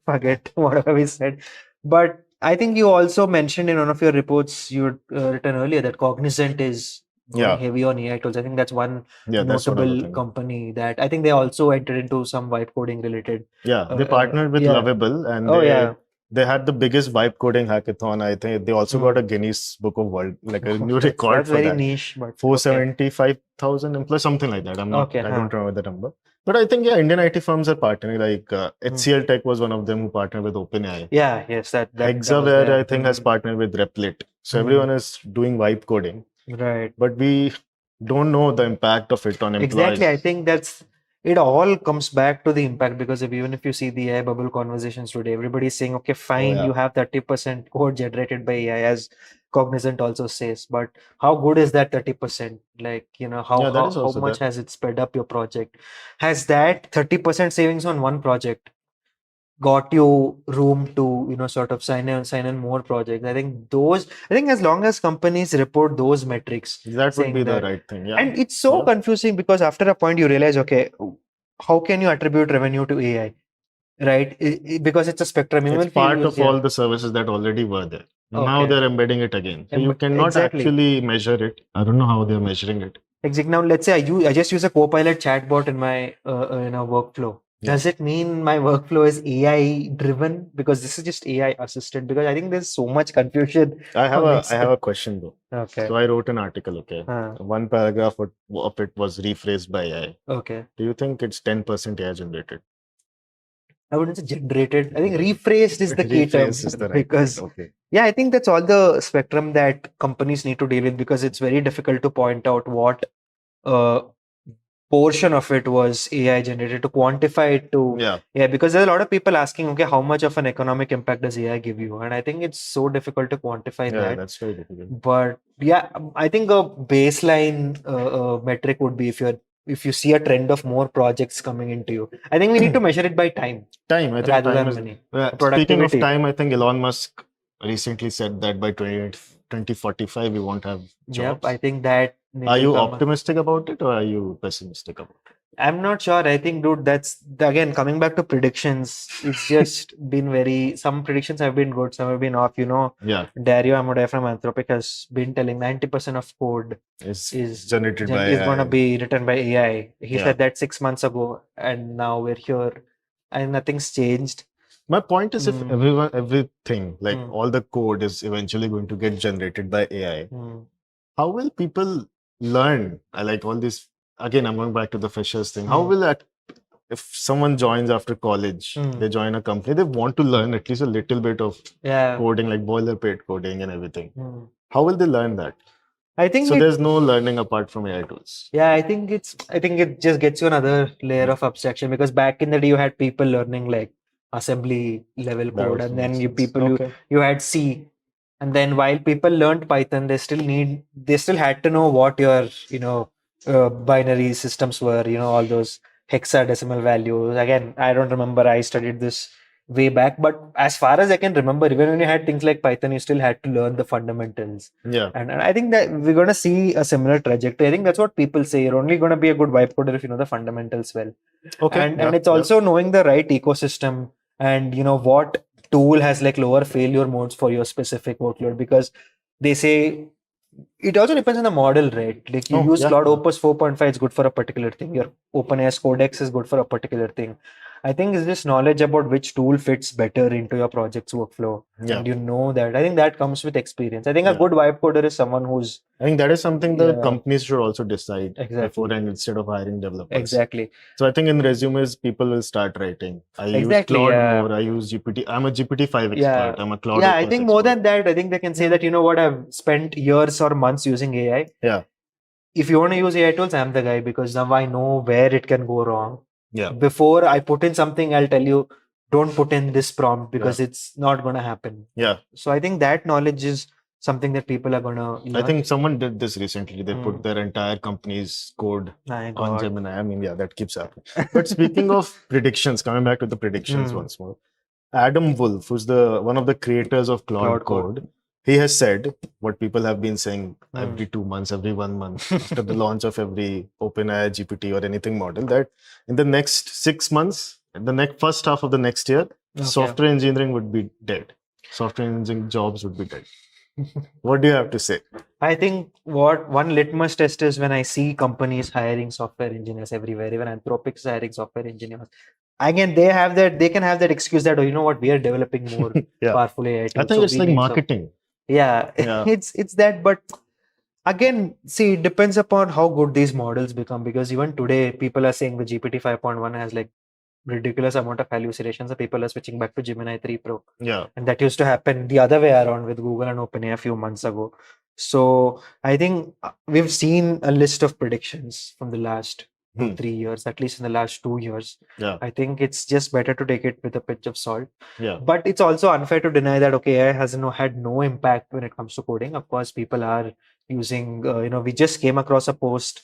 Forget whatever we said. But I think you also mentioned in one of your reports you had written earlier that Cognizant is going heavy on AI tools. I think that's one notable company that I think they also entered into some vibe coding related. Yeah, they partnered with Lovable, and they had the biggest vibe coding hackathon. I think they also got a Guinness Book of World, like a new record that's for very niche, but 475,000 employees, something like that. I don't remember the number. But I think Indian IT firms are partnering. Like HCL Tech was one of them who partnered with OpenAI. Hexaware, I think, has partnered with Replit. So everyone is doing vibe coding. Right. But we don't know the impact of it on employees. Exactly. I think it all comes back to the impact, because even if you see the AI bubble conversations today, everybody's saying, okay, fine, you have 30% code generated by AI, as Cognizant also says. But how good is that 30%? Like, how much has it sped up your project? Has that 30% savings on one project got you room to sort of sign in more projects? I think as long as companies report those metrics, that would be the right thing. And it's so confusing, because after a point you realize, okay, how can you attribute revenue to AI, right? Because it's a spectrum. It's part of all the services that already were there. Now they're embedding it again, so you cannot actually measure it. I don't know how they're measuring it. Exactly. Now let's say I just use a Copilot chatbot in my workflow. Does it mean my workflow is AI driven? Because this is just AI assisted. Because I think there's so much confusion. I have a question though. Okay. So I wrote an article. Okay. One paragraph of it was rephrased by AI. Okay. Do you think it's 10% AI generated? I wouldn't say generated. I think rephrased is the key term Rephrased is the right because word. Okay. yeah, I think that's all the spectrum that companies need to deal with because it's very difficult to point out what uh, portion of it was AI generated to quantify it to Yeah. because there's a lot of people asking, okay, how much of an economic impact does AI give you? And I think it's so difficult to quantify Yeah, that. that's very difficult. But yeah, I think a baseline metric would be if you see a trend of more projects coming into you. I think we need to measure it by time. Time. I think rather time than is. money. Speaking of Productivity. time, I think Elon Musk recently said that by 2045 we won't have jobs. Yep, I think that Are you optimistic about it or are you pessimistic about it? I'm not sure. I think, dude, that's again coming back to predictions. It's just been some predictions have been good, some have been off. Yeah. Dario Amodei from Anthropic has been telling 90% of code is generated by is AI. going to be written by AI. He Yeah. said that 6 months ago, and now we're here, and nothing's changed. My point is, if everything, like all the code is eventually going to get generated by AI, how will people learn? I like all this. Again, I'm going back to the freshers thing. How will that, if someone joins after college, they join a company, they want to learn at least a little bit of coding, like boilerplate coding and everything. How will they learn that? I think so. There's no learning apart from AI tools. Yeah, I think it just gets you another layer of abstraction because back in the day you had people learning like assembly level code, and then you had C, and then while people learned Python, they still had to know what your binary systems were, all those hexadecimal values. Again, I don't remember. I studied this way back, but as far as I can remember, even when you had things like Python, you still had to learn the fundamentals. Yeah. And I think that we're going to see a similar trajectory. I think that's what people say. You're only going to be a good vibe coder if you know the fundamentals well. Okay. And it's also knowing the right ecosystem and what tool has like lower failure modes for your specific workload, because they say it also depends on the model, right? Like you use Cloud Opus 4.5, it's good for a particular thing. Your OpenAI's Codex is good for a particular thing. I think it's this knowledge about which tool fits better into your project's workflow. Yeah. And that. I think that comes with experience. I think a good vibe coder is someone who's... I think that is something the companies should also decide Exactly. before and instead of hiring developers. Exactly. So I think in resumes, people will start writing. I use Claude more. I use GPT. I'm a GPT-5 expert. I'm a Claude. Yeah, I think more than that, I think they can say that, what, I've spent years or months using AI. Yeah. If you want to use AI tools, I'm the guy because now I know where it can go wrong. Yeah. Before I put in something, I'll tell you, don't put in this prompt because it's not going to happen. Yeah. So I think that knowledge is something that people are going to learn. I think someone did this recently. They put their entire company's code on Gemini. I mean, yeah, that keeps happening. But speaking of predictions, coming back to the predictions once more, Adam Wolf, who's one of the creators of Claude Code, he has said what people have been saying every 2 months, every 1 month after the launch of every OpenAI, GPT or anything model, that in the next 6 months, first half of the next year, software engineering would be dead. Software engineering jobs would be dead. What do you have to say? I think one litmus test is when I see companies hiring software engineers everywhere, even Anthropic is hiring software engineers. Again, they can have that excuse that, you know what, we are developing more powerful AI tools. I think it's like marketing. It's that, but again, see, it depends upon how good these models become, because even today, people are saying the GPT 5.1 has like ridiculous amount of hallucinations, and people are switching back to Gemini 3 Pro. Yeah. And that used to happen the other way around with Google and OpenAI a few months ago. So I think we've seen a list of predictions from the last 2-3 years, at least in the last 2 years. Yeah. I think it's just better to take it with a pinch of salt. Yeah. But it's also unfair to deny that, AI has had no impact when it comes to coding. Of course, people are using, we just came across a post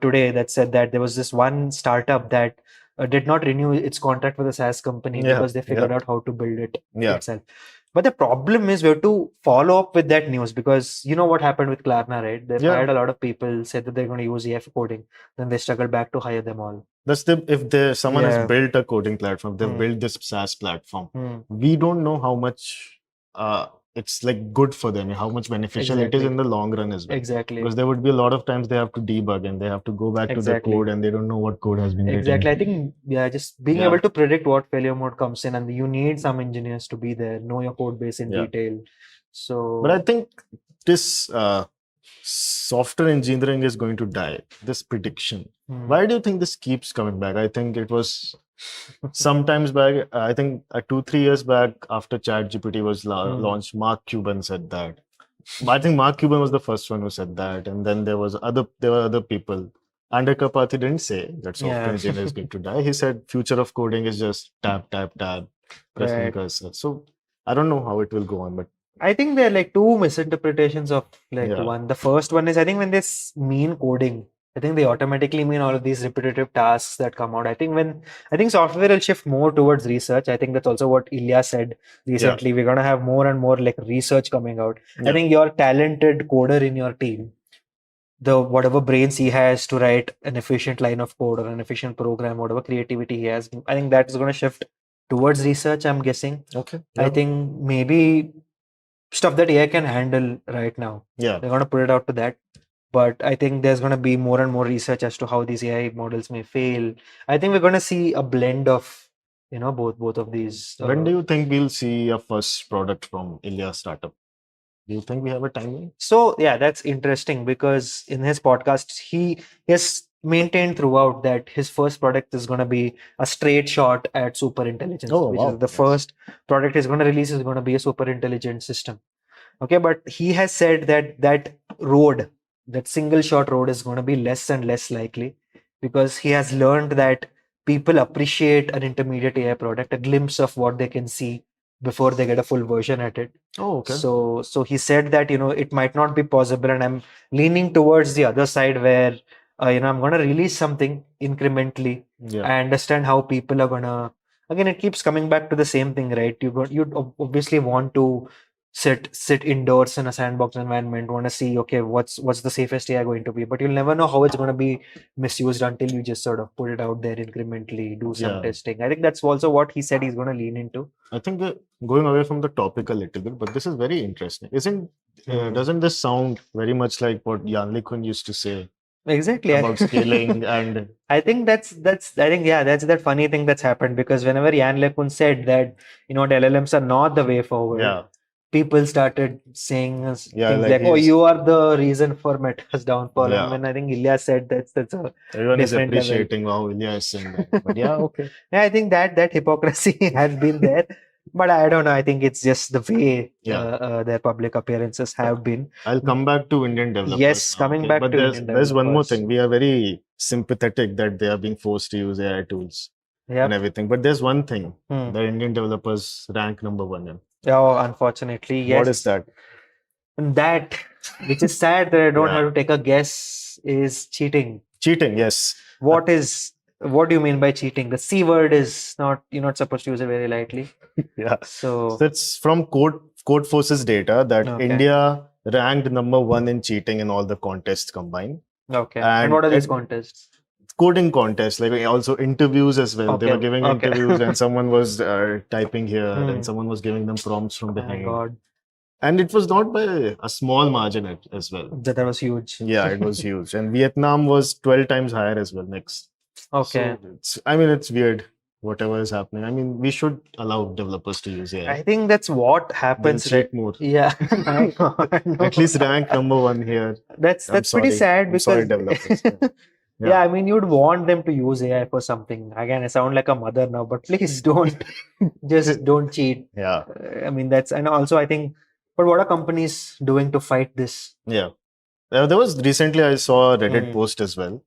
today that said that there was this one startup that did not renew its contract with a SaaS company because they figured out how to build it itself. But the problem is we have to follow up with that news, because you know what happened with Klarna, right? They fired a lot of people, said that they're going to use AI for coding. Then they struggled back to hire them all. That's someone has built a coding platform, they've built this SaaS platform. We don't know how much it's like good for them, how much beneficial it is in the long run as well. Exactly. Because there would be a lot of times they have to debug and they have to go back to the code and they don't know what code has been written. I think, just being able to predict what failure mode comes in, and you need some engineers to be there, know your code base in detail. So, but I think this software engineering is going to die, this prediction. Why do you think this keeps coming back? I think it was Sometimes back, I think 2-3 years back, after ChatGPT was launched, Mark Cuban said that. I think Mark Cuban was the first one who said that, and then there were other people. Andhra Kapathi didn't say that software engineer is going to die. He said future of coding is just tab, pressing cursor. So I don't know how it will go on, but I think there are like two misinterpretations of one. The first one is, I think when they mean coding, I think they automatically mean all of these repetitive tasks that come out. I think software will shift more towards research. I think that's also what Ilya said recently. We're gonna have more and more like research coming out. I think your talented coder in your team, the whatever brains he has to write an efficient line of code or an efficient program, whatever creativity he has, I think that is going to shift towards research, I'm guessing. Okay. I think maybe stuff that AI can handle right now. They're going to put it out to that. But I think there's going to be more and more research as to how these AI models may fail. I think we're going to see a blend of, both of these. When do you think we'll see a first product from Ilya startup? Do you think we have a timeline? So yeah, that's interesting because in his podcast, he has maintained throughout that his first product is going to be a straight shot at super intelligence. Which is the first product he's going to release is going to be a super intelligent system. Okay, but he has said that single shot road is going to be less and less likely because he has learned that people appreciate an intermediate AI product, a glimpse of what they can see before they get a full version at it. Oh, okay. So he said that, it might not be possible, and I'm leaning towards the other side where, I'm going to release something incrementally. I understand how people are going to, again, it keeps coming back to the same thing, right? You'd obviously want to sit indoors in a sandbox environment, want to see, okay, what's the safest AI going to be, but you'll never know how it's going to be misused until you just sort of put it out there incrementally, do some testing. I think that's also what he said he's going to lean into. I think going away from the topic a little bit, but this is very interesting. Doesn't this sound very much like what Jan LeCun used to say? Exactly. About scaling and I think that's that funny thing that's happened, because whenever Jan LeCun said that, LLMs are not the way forward, people started saying things like, "Oh, you are the reason for Meta's downfall." And when I think Ilya said that's a everyone is appreciating how Ilya is saying that. But okay. I think that hypocrisy has been there. But I don't know. I think it's just the way their public appearances have been. I'll come back to Indian developers. Yes, coming back to Indian developers. There's one more thing. We are very sympathetic that they are being forced to use AI tools and everything. But there's one thing. The Indian developers rank number 1 in. Oh, unfortunately, yes. What is that? That, which is sad that I don't have to take a guess, is cheating. Cheating, yes. What do you mean by cheating? The C word is not, you're not supposed to use it very lightly. So it's from Codeforce's data that India ranked number 1 in cheating in all the contests combined. Okay. And what are these contests? Coding contests, like also interviews as well. They were giving interviews and someone was typing here and someone was giving them prompts from behind. Oh my God. And it was not by a small margin as well. That was huge. Yeah, it was huge. And Vietnam was 12 times higher as well next. Okay. So it's weird, whatever is happening. I mean, we should allow developers to use AI. I think that's what happens. Cheat more. Yeah. At least rank number 1 here. That's pretty sad because... sorry, developers. Yeah, I mean, you'd want them to use AI for something. Again, I sound like a mother now, but please don't cheat. Yeah. I mean, and also I think, but what are companies doing to fight this? Yeah. There was recently, I saw a Reddit post as well.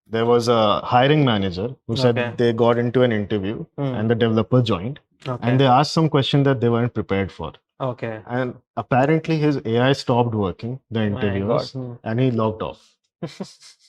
There was a hiring manager who said they got into an interview and the developer joined and they asked some question that they weren't prepared for. Okay. And apparently his AI stopped working, the interviews, and he logged off.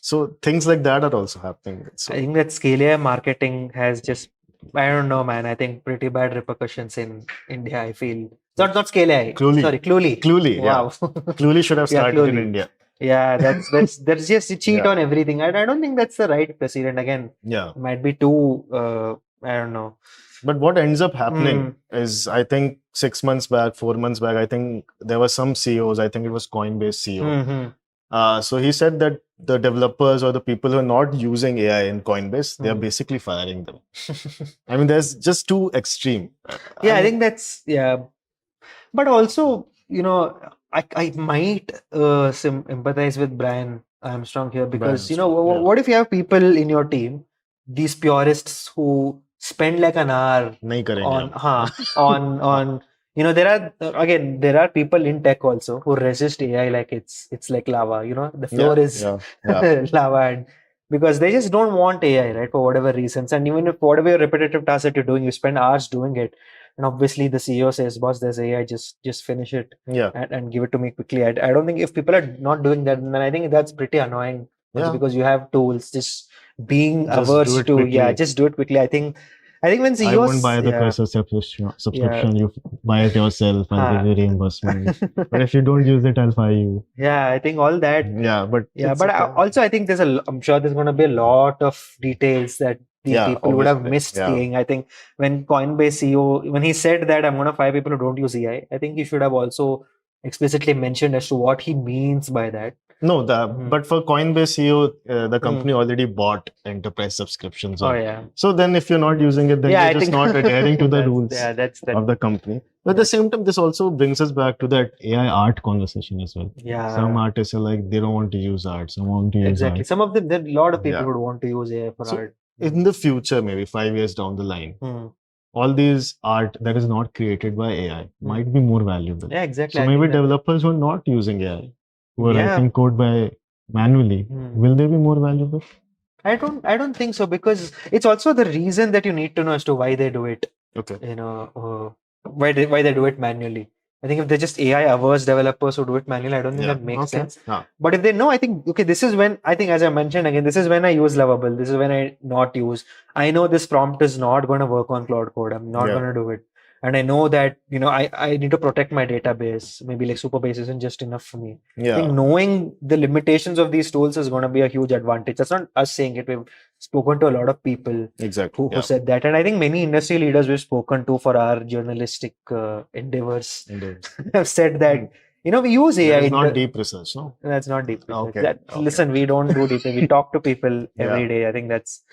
So things like that are also happening. So, I think that scale AI marketing has just, I don't know, man. I think pretty bad repercussions in India, I feel. Not scale AI. Cluely. Cluely. Wow. Cluely should have started in India. Yeah, there's just a cheat on everything. I don't think that's the right precedent. Again, it might be too, I don't know. But what ends up happening is, I think 4 months back, I think there were some CEOs, I think it was Coinbase CEO. So he said that the developers or the people who are not using AI in Coinbase, they are basically firing them. I mean, there's just too extreme. I think that's, but also, I might empathize with Brian Armstrong here because, what if you have people in your team, these purists who spend like an hour नहीं on करेंगे on there are people in tech also who resist AI like it's like lava. The floor is lava, and because they just don't want AI, right, for whatever reasons. And even if whatever repetitive tasks that you're doing, you spend hours doing it, and obviously the CEO says, "Boss, there's AI, just finish it and give it to me quickly." I don't think if people are not doing that, then I think that's pretty annoying. Because you have tools, just being averse to just do it quickly. I think when CEOs, I won't buy the subscription. You buy it yourself. I'll give you reimbursement. But if you don't use it, I'll fire you. Yeah, I think all that. But also I think I'm sure there's going to be a lot of details that these people would have missed seeing. I think when Coinbase CEO, when he said that I'm going to fire people who don't use AI, I think he should have also explicitly mentioned as to what he means by that. No, but for Coinbase CEO, the company already bought enterprise subscriptions. So then if you're not using it, then you're just not adhering to the rules of the company. But at the same time, this also brings us back to that AI art conversation as well. Some artists are like, they don't want to use art. Some want to use art. Some of them, there are a lot of people who want to use AI for art. In the future, maybe 5 years down the line, all these art that is not created by AI might be more valuable. Yeah, exactly. So maybe developers who are not using AI, who are writing code by manually, will they be more valuable? I don't think so, because it's also the reason that you need to know as to why they do it. Okay. Why they do it manually. I think if they're just AI averse developers who do it manually, I don't think that makes sense. But if they know, I think, okay, this is when, I think, as I mentioned again, this is when I use Lovable. This is when I not use. I know this prompt is not going to work on Cloud Code. I'm not going to do it. And I know that, I need to protect my database. Maybe like Superbase isn't just enough for me. I think knowing the limitations of these tools is going to be a huge advantage. That's not us saying it. We've spoken to a lot of people who said that. And I think many industry leaders we've spoken to for our journalistic endeavors have said that, we use AI. That's not deep research, no? That's not deep research. Listen, we don't do deep. We talk to people every day. I think that's...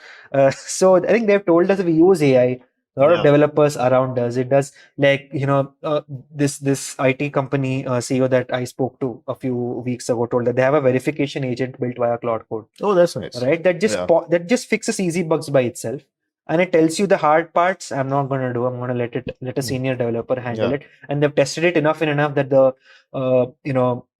so I think they've told us we use AI. A lot of developers around us. It does, like, this IT company CEO that I spoke to a few weeks ago told that they have a verification agent built via Cloud Code. Oh, that's nice. Right? That just fixes easy bugs by itself. And it tells you the hard parts. I'm not going to do. I'm going to let a senior developer handle it. And they've tested it enough that the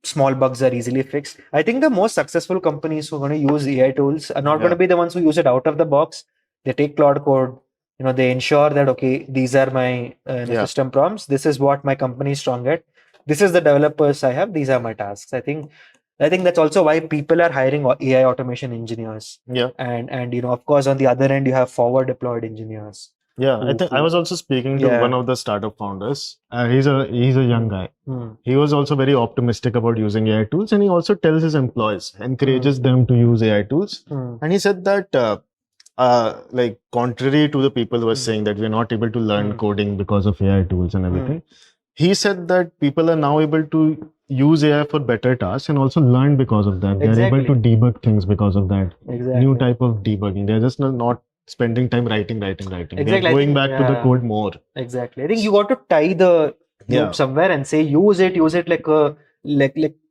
small bugs are easily fixed. I think the most successful companies who are going to use AI tools are not going to be the ones who use it out of the box. They take Cloud Code. They ensure that, okay, these are my system prompts. This is what my company is strong at. This is the developers I have. These are my tasks. I think that's also why people are hiring AI automation engineers. And of course, on the other end, you have forward deployed engineers. I think I was also speaking to one of the startup founders. He's a young guy. He was also very optimistic about using AI tools, and he also tells his employees, encourages them to use AI tools. And he said that like, contrary to the people who are saying that we're not able to learn coding because of AI tools and everything, he said that people are now able to use AI for better tasks and also learn because of that. They're able to debug things because of that. New type of debugging. They're just not spending time writing. They're going back to the code more. Exactly. I think you got to tie the loop somewhere and say use it like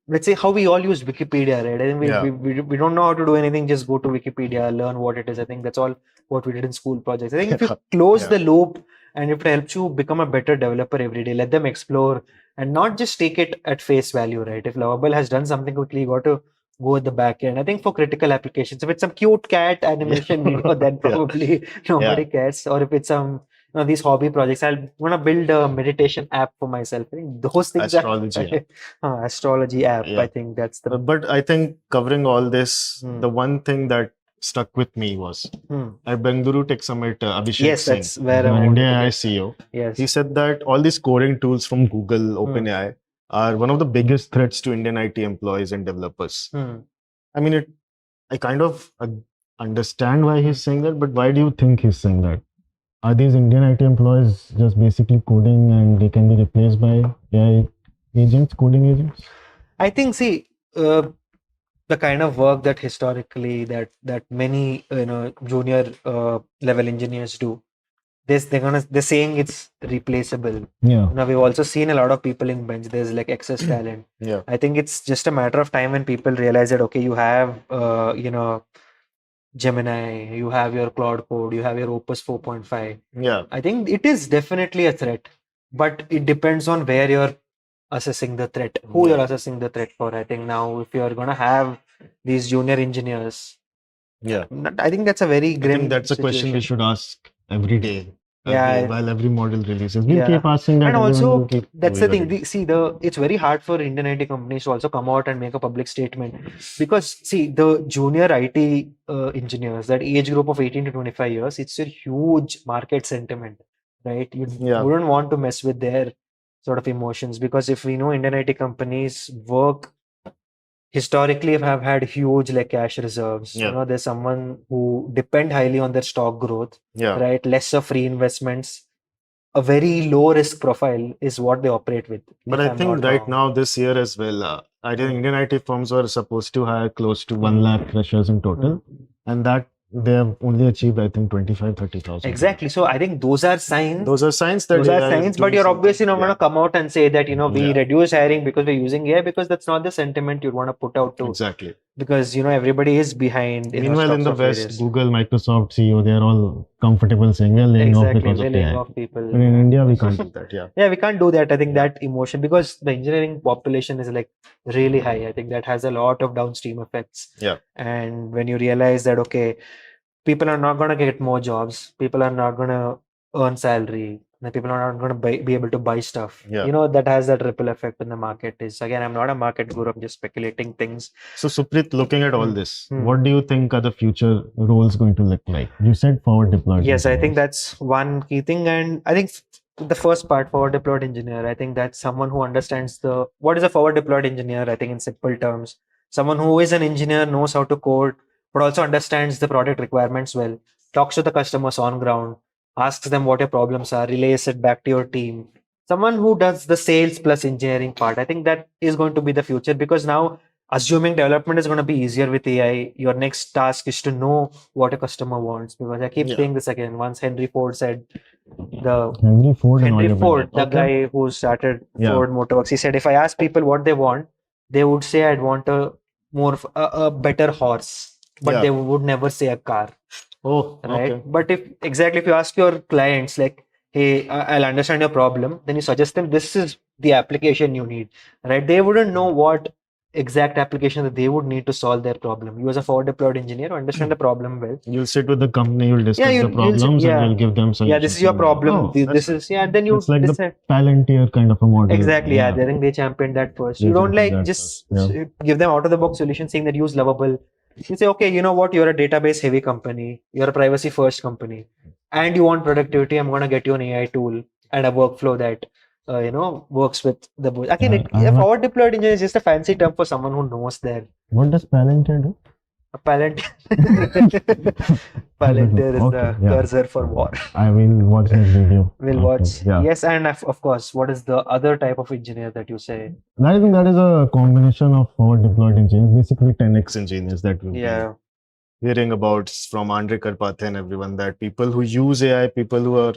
let's say how we all use Wikipedia, right? I think we don't know how to do anything, just go to Wikipedia, learn what it is. I think that's all what we did in school projects. I think if you close the loop and if it helps you become a better developer every day, let them explore and not just take it at face value, right? If Lovable has done something quickly, you got to go at the back end. I think for critical applications, if it's some cute cat animation video, then probably nobody cares. Or if it's some these hobby projects, I'm gonna build a meditation app for myself. I think those things astrology app. I think that's the. But I think covering all this, the one thing that stuck with me was at Bengaluru Tech Summit, Abhishek Singh, that's where the India AI CEO. Yes. He said that all these coding tools from Google, OpenAI, are one of the biggest threats to Indian IT employees and developers. I mean, I kind of understand why he's saying that, but why do you think he's saying that? Are these Indian IT employees just basically coding and they can be replaced by AI agents, coding agents? I think, the kind of work that historically that many junior level engineers do, they're saying it's replaceable. Now we've also seen a lot of people in bench. There's like excess talent. I think it's just a matter of time when people realize that, okay, you have Gemini, you have your Claude Code, you have your Opus 4.5. Yeah. I think it is definitely a threat, but it depends on where you're assessing the threat, who you're assessing the threat for. I think now if you're going to have these junior engineers, I think that's a very grim I think that's a question we should ask every day. While every model releases, we'll keep asking that. And also, that's the thing. It's very hard for Indian IT companies to also come out and make a public statement, because see, the junior IT engineers, that age group of 18 to 25 years, it's a huge market sentiment, right? You wouldn't want to mess with their sort of emotions, because if we know Indian IT companies work historically have had huge like cash reserves. There's someone who depend highly on their stock growth, right? Lesser free investments, a very low risk profile is what they operate with. But I think right now this year as well, I think Indian IT firms were supposed to hire close to 1 lakh freshers in total, and that they have only achieved, I think, 25-30,000. Exactly. So I think those are signs. Those are signs that but you're obviously not going to come out and say that, we reduce hiring because we're using AI, because that's not the sentiment you'd want to put out to. Exactly. Because, everybody is behind. Meanwhile, in the West, Google, Microsoft CEO, they're all comfortable saying, we're laying off because of AI. People. But in India, we can't do that. Yeah, we can't do that. I think that emotion, because the engineering population is like really high. I think that has a lot of downstream effects. Yeah. And when you realize that, okay, people are not going to get more jobs, people are not going to earn salary, people are not going to be able to buy stuff. That has that ripple effect in the market. Again, I'm not a market guru, I'm just speculating things. So Suprit, looking at all this, what do you think are the future roles going to look like? You said forward deployed. Yes, I think that's one key thing. And I think the first part, forward deployed engineer, I think that's someone who understands what is a forward deployed engineer. I think in simple terms, someone who is an engineer, knows how to code, but also understands the product requirements well, talks to the customers on ground, asks them what your problems are, relays it back to your team. Someone who does the sales plus engineering part. I think that is going to be the future, because now, assuming development is going to be easier with AI, your next task is to know what a customer wants. Because I keep saying this again. Once Henry Ford said, Henry Ford, the guy who started Ford Motorworks, he said, if I ask people what they want, they would say, I'd want a better horse, but they would never say a car. Oh, right. Okay. But if you ask your clients like, hey, I'll understand your problem, then you suggest them this is the application you need, right? They wouldn't know what exact application that they would need to solve their problem. You as a forward deployed engineer understand the problem well. You'll sit with the company, you'll discuss the problems, and you'll give them solutions. Yeah, this is your problem. This is and then you. It's like the Palantir kind of a model. Exactly. I think they championed that first. You don't just give them out of the box solution saying that use Lovable. You say, okay, you know what? You're a database heavy company. You're a privacy first company, and you want productivity. I'm going to get you an AI tool and a workflow that works with the. Again, a forward deployed engineer is just a fancy term for someone who knows that. What does Palantir do? Palantir is the cursor for war. I will watch this video. We'll watch. Yes, and of course, what is the other type of engineer that you say? I think that is a combination of forward deployed engineers, basically 10x engineers that we'll be hearing about from Andre Karpathy and everyone, that people who use AI, people who are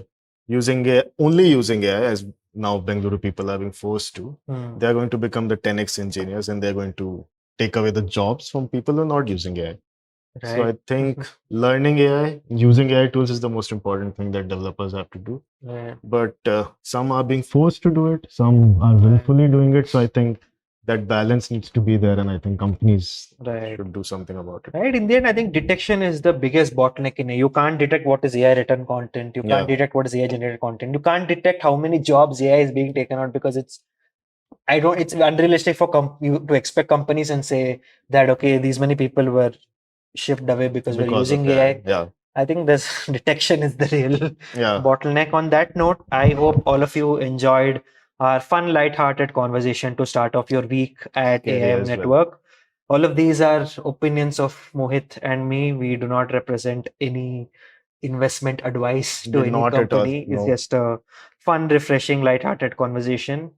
only using AI, as now Bengaluru people are being forced to, they are going to become the 10x engineers, and they're going to take away the jobs from people who are not using AI. Right. So I think learning AI, using AI tools is the most important thing that developers have to do. Yeah. But some are being forced to do it, some are willfully doing it. So I think that balance needs to be there, and I think companies should do something about it. Right. In the end, I think detection is the biggest bottleneck in it. You can't detect what is AI written content. You can't detect what is AI generated content. You can't detect how many jobs AI is being taken out, because it's unrealistic for you to expect companies and say that, okay, these many people were shifted away because we're using AI. I think this detection is the real bottleneck. On that note, I hope all of you enjoyed our fun, light-hearted conversation to start off your week at AIM Network. All of these are opinions of Mohit and me. We do not represent any investment advice to any company. It's just a fun, refreshing, light-hearted conversation.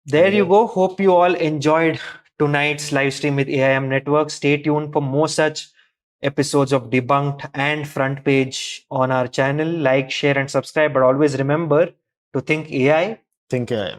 There you go. Hope you all enjoyed tonight's live stream with AIM Network. Stay tuned for more such episodes of Debunked and Front Page on our channel. Like, share, and subscribe. But always remember to think AI. Think AI.